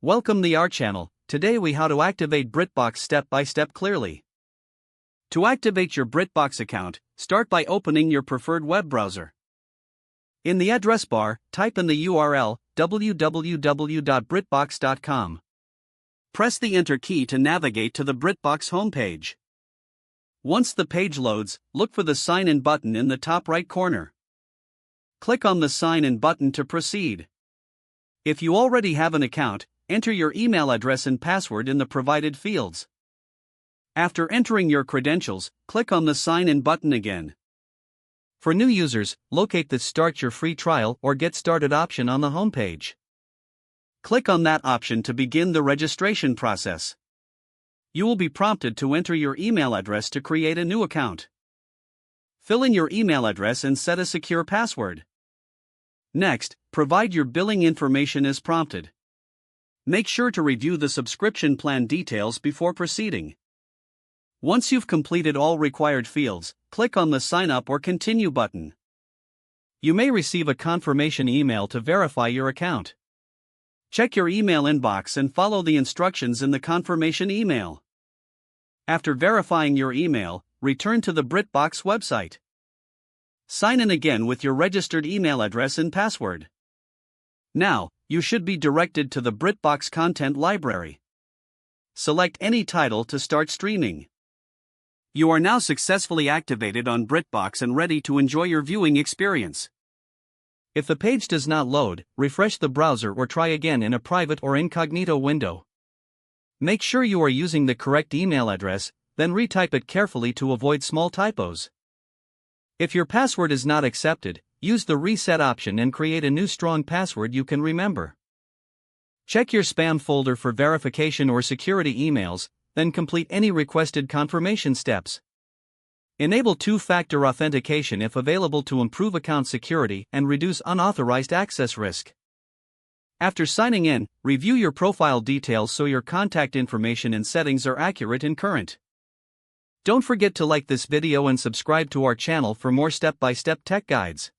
Welcome to our channel. Today we how to activate BritBox step by step clearly. To activate your BritBox account, start by opening your preferred web browser. In the address bar, type in the URL www.britbox.com. Press the Enter key to navigate to the BritBox homepage. Once the page loads, look for the Sign In button in the top right corner. Click on the Sign In button to proceed. If you already have an account, enter your email address and password in the provided fields. After entering your credentials, click on the Sign In button again. For new users, locate the Start Your Free Trial or Get Started option on the homepage. Click on that option to begin the registration process. You will be prompted to enter your email address to create a new account. Fill in your email address and set a secure password. Next, provide your billing information as prompted. Make sure to review the subscription plan details before proceeding. Once you've completed all required fields, click on the Sign Up or Continue button. You may receive a confirmation email to verify your account. Check your email inbox and follow the instructions in the confirmation email. After verifying your email, return to the BritBox website. Sign in again with your registered email address and password. Now, you should be directed to the BritBox content library. Select any title to start streaming. You are now successfully activated on BritBox and ready to enjoy your viewing experience. If the page does not load, refresh the browser or try again in a private or incognito window. Make sure you are using the correct email address, then retype it carefully to avoid small typos. If your password is not accepted, use the Reset option and create a new strong password you can remember. Check your spam folder for verification or security emails, then complete any requested confirmation steps. Enable two-factor authentication if available to improve account security and reduce unauthorized access risk. After signing in, review your profile details so your contact information and settings are accurate and current. Don't forget to like this video and subscribe to our channel for more step-by-step tech guides.